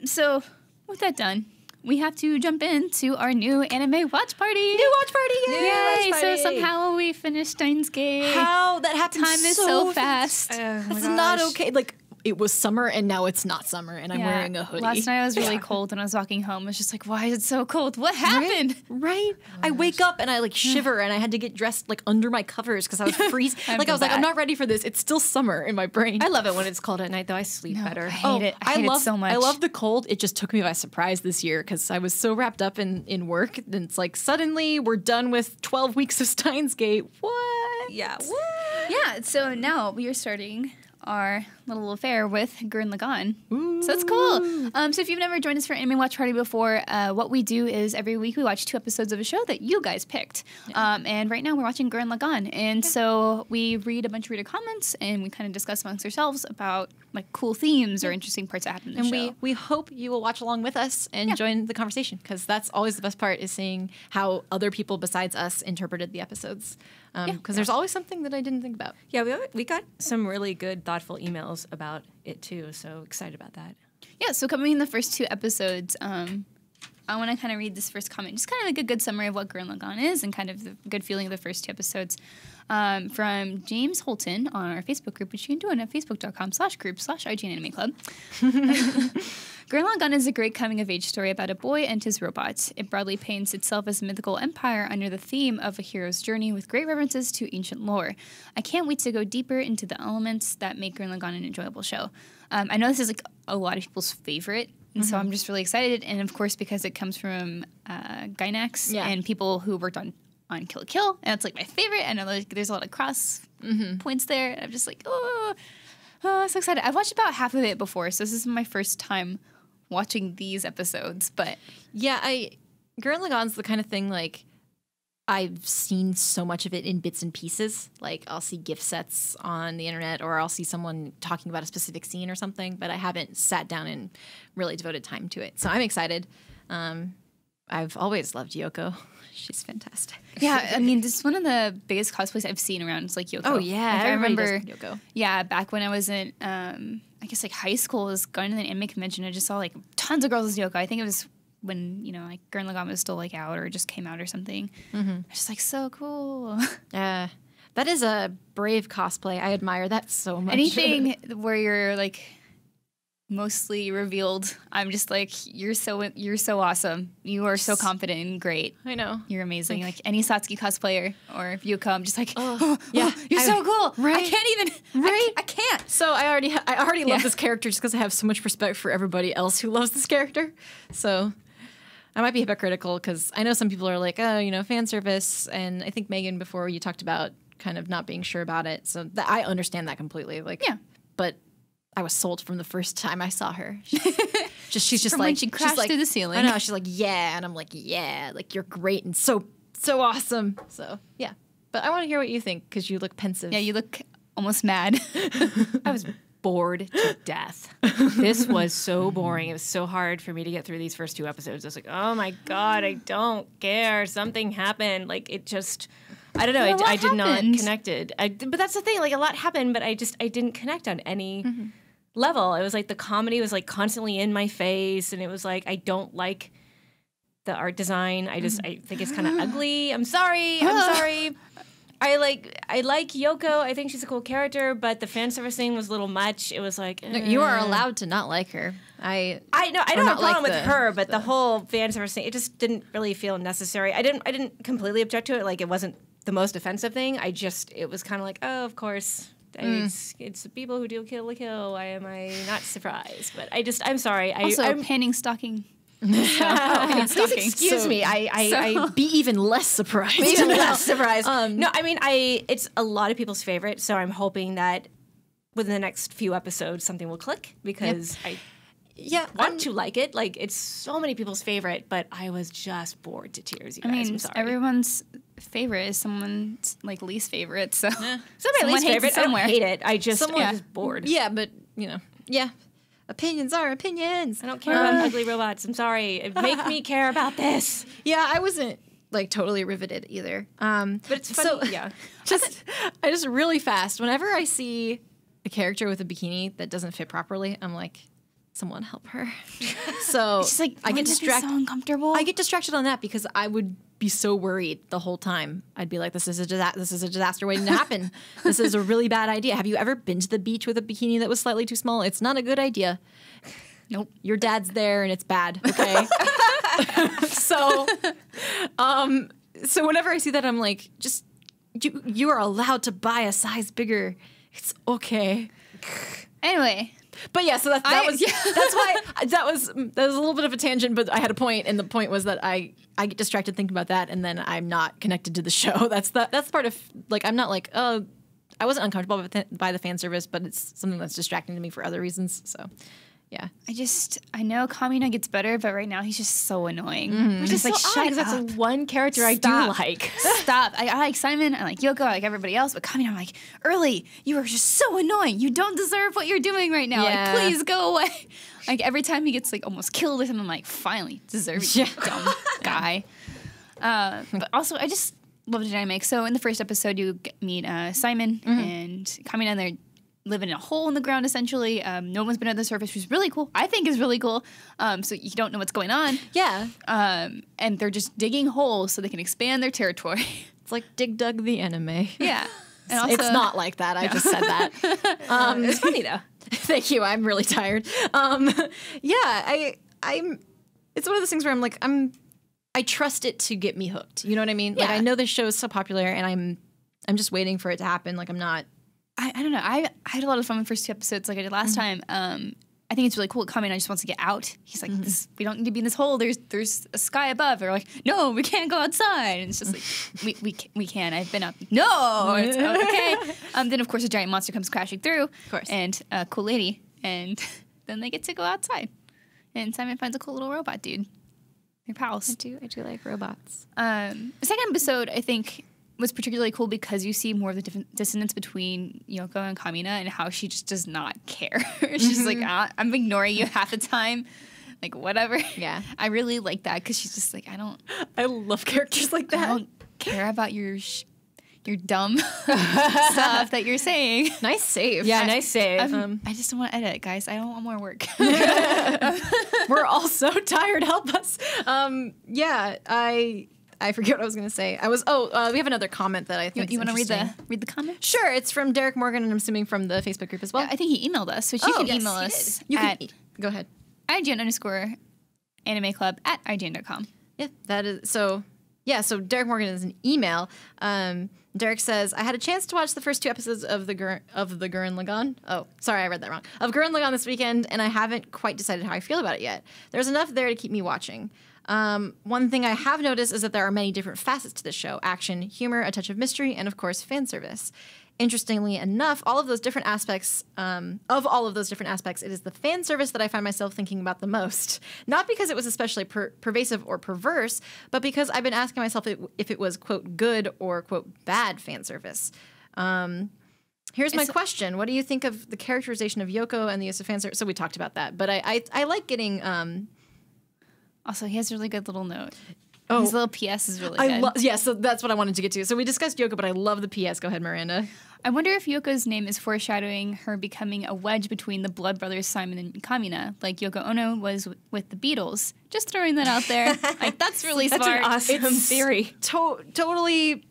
So with that done, we have to jump into our new anime watch party. New watch party! Yay! So somehow we finished Steins Gate. How that happened? Time is so fast. It's not okay. Like, it was summer and now it's not summer, and I'm wearing a hoodie. Last night I was really cold and I was walking home. I was just like, why is it so cold? What happened? Right? I wake up and I like shiver and I had to get dressed like under my covers because I was freezing. Like I was like, I'm not ready for this. It's still summer in my brain. I love it when it's cold at night, though. I sleep better. I hate it. I hate it so much. I love the cold. It just took me by surprise this year because I was so wrapped up in work. And it's like, suddenly we're done with 12 weeks of Steins Gate. What? Yeah. What? Yeah, so now we are starting our little affair with Gurren Lagann. So that's cool. So if you've never joined us for Anime Watch Party before, what we do is every week we watch 2 episodes of a show that you guys picked. And right now we're watching Gurren Lagann. And so we read a bunch of reader comments and we kind of discuss amongst ourselves about like cool themes or interesting parts that happen in the show. And we hope you will watch along with us and join the conversation, because that's always the best part, is seeing how other people besides us interpreted the episodes. Because there's always something that I didn't think about. Yeah, we got some really good, thoughtful emails about it too, so excited about that. Yeah, so coming in the first 2 episodes, I want to kind of read this first comment, just kind of like a good summary of what Gurren Lagann is and kind of the good feeling of the first 2 episodes. From James Holton on our Facebook group, which you can do at facebook.com/group/IGN Anime Club. Gurren Lagann is a great coming-of-age story about a boy and his robot. It broadly paints itself as a mythical empire under the theme of a hero's journey with great references to ancient lore. I can't wait to go deeper into the elements that make Gurren Lagann an enjoyable show. I know this is like a lot of people's favorite, and so I'm just really excited. And of course, because it comes from Gainax and people who worked on Kill la Kill, and it's like my favorite. I know there's a lot of cross points there, and I'm just like, oh. Oh, so excited. I've watched about half of it before, so this is my first time watching these episodes, but... Yeah, Gurren Lagann's the kind of thing, like, I've seen so much of it in bits and pieces. Like, I'll see GIF sets on the internet, or I'll see someone talking about a specific scene or something, but I haven't sat down and really devoted time to it. So I'm excited. I've always loved Yoko. She's fantastic. Yeah, I mean, this is one of the biggest cosplays I've seen around. It's like Yoko. Oh, yeah. Like, I remember Yoko. Yeah, back when I was in, I guess, like, high school, I was going to the anime convention. I just saw, like, tons of girls as Yoko. I think it was when, you know, like, Gurren Lagann was still, like, out or just came out or something. Mm-hmm. Just, like, so cool. That is a brave cosplay. I admire that so much. Anything where you're, like, mostly revealed, I'm just like, you're so awesome. You are so confident and great. I know. You're amazing. Like, any Satsuki cosplayer or Yoko, I'm just like, yeah, you're so cool. Right. I can't even, right? I can't. So I already love this character just because I have so much respect for everybody else who loves this character. So I might be hypocritical because I know some people are like, oh, you know, fan service. And I think, Megan, before you talked about kind of not being sure about it. So I understand that completely. Like, yeah. But I was sold from the first time I saw her. She's just from like, when she crashed through the ceiling. I know. She's like, yeah. And I'm like, yeah, like you're great and so awesome. So yeah. But I want to hear what you think because you look pensive. Yeah, you look almost mad. I was bored to death. This was so boring. It was so hard for me to get through these first 2 episodes. I was like, oh my God, I don't care. Something happened. Like, it just, I don't know. I did not connect it. But that's the thing. Like, a lot happened, but I didn't connect on any level. It was like the comedy was like constantly in my face, and it was like, I don't like the art design. I think it's kind of ugly. I'm sorry. I like Yoko. I think she's a cool character, but the fan service thing was a little much. It was like no, you are allowed to not like her. I know I don't have a problem with her, but the whole fan service thing, it just didn't really feel necessary. I didn't completely object to it. Like, it wasn't the most offensive thing. It was kind of like, oh, of course. It's people who do kill. Why am I not surprised? But I'm sorry. I'm panning stocking. Please excuse me. I be even less surprised. No, I mean, it's a lot of people's favorite, so I'm hoping that within the next few episodes something will click because I want to like it. Like, it's so many people's favorite, but I was just bored to tears. You guys, I'm sorry. Everyone's favorite is someone's like least favorite. So, so my least favorite. I don't hate it. I just I'm just bored. Yeah, but you know, opinions are opinions. I don't care about ugly robots. I'm sorry. Make me care about this. Yeah, I wasn't like totally riveted either. But it's funny. So, I just really fast. Whenever I see a character with a bikini that doesn't fit properly, I'm like, someone help her. So she's like, I get distracted. So uncomfortable. I get distracted on that because I would be so worried the whole time. I'd be like, this is a disaster waiting to happen. This is a really bad idea. Have you ever been to the beach with a bikini that was slightly too small? It's not a good idea. Nope. Your dad's there and it's bad. Okay. So whenever I see that, I'm like, just you are allowed to buy a size bigger. It's okay. Anyway. But yeah, so that's why that was a little bit of a tangent, but I had a point, and the point was that I get distracted thinking about that, and then I'm not connected to the show. That's part of, like, I'm not like, oh, I wasn't uncomfortable by the fan service, but it's something that's distracting to me for other reasons. So yeah, I know Kamina gets better, but right now he's just so annoying. Which is like, shut up. That's one character I do like. Stop. I like Simon, I like Yoko, I like everybody else, but Kamina, I'm like, Early, you are just so annoying. You don't deserve what you're doing right now. Yeah. Like, please go away. Like, every time he gets like almost killed or something, I'm like, finally, deserve it, you dumb guy. But also, I just love the dynamic. So in the first episode, you meet Simon and Kamina, and they're living in a hole in the ground, essentially. No one's been at the surface, which is really cool. I think is really cool. So you don't know what's going on. Yeah. And they're just digging holes so they can expand their territory. It's like Dig Dug the anime. Yeah. And also, it's not like that. I just said that. It's funny, though. Thank you. I'm really tired. Yeah, I'm. It's one of those things where I'm like, I trust it to get me hooked. You know what I mean? Yeah. Like, I know this show is so popular, and I'm just waiting for it to happen. Like, I'm not. I don't know. I had a lot of fun with the first 2 episodes like I did last time. I think it's really cool. Kamina just wants to get out. He's like, we don't need to be in this hole. There's a sky above. They're like, no, we can't go outside. And it's just like, we can. I've been up. No, it's okay. Then of course a giant monster comes crashing through. Of course. And a cool lady. And then they get to go outside. And Simon finds a cool little robot dude. They're pals. I do like robots. The second episode, I think, was particularly cool because you see more of the different dissonance between Yoko and Kamina and how she just does not care. She's like, I'm ignoring you half the time. Like, whatever. Yeah. I really like that because she's just like, I love characters like that. I don't care about your dumb stuff that you're saying. Nice save. Yeah, nice save. I just don't want to edit, guys. I don't want more work. We're all so tired. Help us. I forget what I was going to say. We have another comment that I think you want to interesting. read the comment? Sure. It's from Derek Morgan, and I'm assuming from the Facebook group as well. Yeah, I think he emailed us, so you can email us. You can go ahead. IGN_Anime Club at IGN.com. Yeah, that is so. Yeah, so Derek Morgan is an email. Derek says, I had a chance to watch the first 2 episodes of the Gurren Lagann. Oh, sorry, I read that wrong. Of Gurren Lagann this weekend, and I haven't quite decided how I feel about it yet. There's enough there to keep me watching. One thing I have noticed is that there are many different facets to this show: action, humor, a touch of mystery, and of course, fan service. Interestingly enough, of all of those different aspects, it is the fan service that I find myself thinking about the most. Not because it was especially pervasive or perverse, but because I've been asking myself if it was, quote, good or, quote, bad fan service. Here's my question. What do you think of the characterization of Yoko and the use of fan service? So we talked about that, but I like getting... Also, he has a really good little note. His little PS is really good. So that's what I wanted to get to. So we discussed Yoko, but I love the PS. Go ahead, Miranda. I wonder if Yoko's name is foreshadowing her becoming a wedge between the blood brothers Simon and Kamina, like Yoko Ono was with the Beatles. Just throwing that out there. Like, that's really smart. That's an awesome theory. Totally.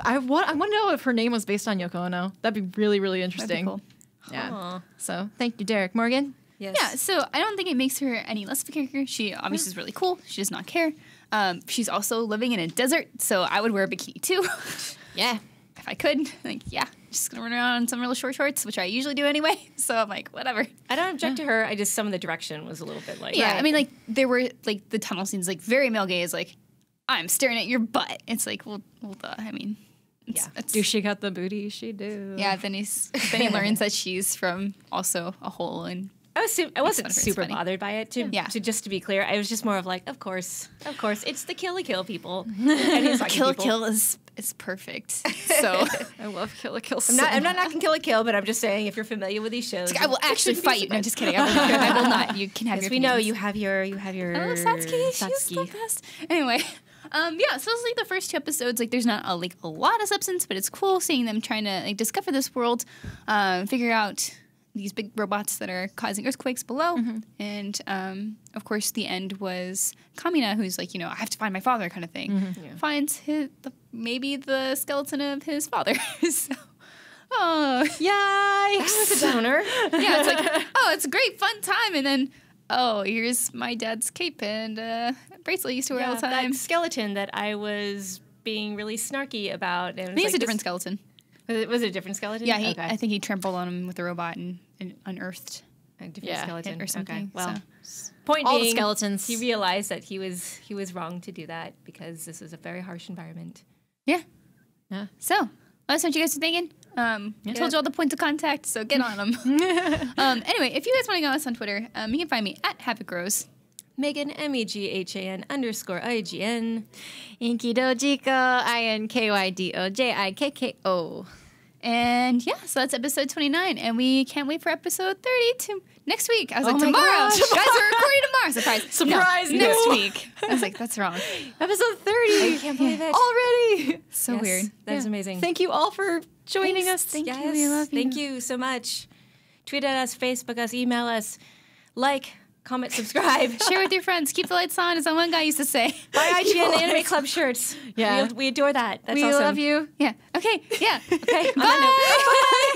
I want to know if her name was based on Yoko Ono. That'd be really, really interesting. That'd be cool. Yeah. Aww. So thank you, Derek Morgan. Yes. Yeah, so I don't think it makes her any less of a character. She obviously is really cool. She does not care. She's also living in a desert, so I would wear a bikini too. Yeah. If I could. Like, yeah, just gonna run around in some really short shorts, which I usually do anyway. So I'm like, whatever. I don't object to her. I just, some of the direction was a little bit like... Yeah, I mean, like, there were, like, the tunnel scenes, like, very male gaze, like, I'm staring at your butt. It's like, well duh. I mean... Do she got the booty? She do. Yeah, then he learns that she's from also a hole and... I wasn't super bothered by it. Just to be clear, I was just more of like, of course, it's the kill people. And Kill is perfect. So I love Kill. I'm not knocking Kill, but I'm just saying if you're familiar with these shows, I will actually fight you. No, I'm just kidding. I will not. You can have your. Yes, we know you have your. Oh, Satsuki, she's the best. Anyway. So it's like the first 2 episodes. Like, there's not a lot of substance, but it's cool seeing them trying to like discover this world, figure out these big robots that are causing earthquakes below. And, of course, the end was Kamina, who's like, I have to find my father kind of thing. Finds maybe the skeleton of his father. So, yikes. That was a downer. Yeah, it's like, it's a great fun time. And then, here's my dad's cape and bracelet I used to wear all the time. That skeleton that I was being really snarky about. And I think it's a different skeleton. Was it a different skeleton? Yeah, I think he trampled on him with the robot and unearthed a different skeleton or something. Okay. Well, point all being, the skeletons. He realized that he was wrong to do that because this is a very harsh environment. Yeah. So let us know what you guys are thinking. I told you all the points of contact, so get on them. Anyway, if you guys want to go on us on Twitter, you can find me at HavoCRose. Megan, MEGHAN_IGN. Inky Dojiko, INKYDOJIKKO. And so that's episode 29, and we can't wait for episode 30 next week. I was like, tomorrow, gosh. guys, we're recording tomorrow. Surprise! No, next week. I was like, that's wrong. Episode 30. I can't believe it already. So weird. That is amazing. Thank you all for joining us. Thank you. We love you. Thank you so much. Tweet at us, Facebook us, email us, like, comment, subscribe. Share with your friends. Keep the lights on, as one guy used to say. Buy IGN Anime Club shirts. Yeah. We adore that. That's we awesome. love you. Yeah. Okay. Yeah. Okay. Bye.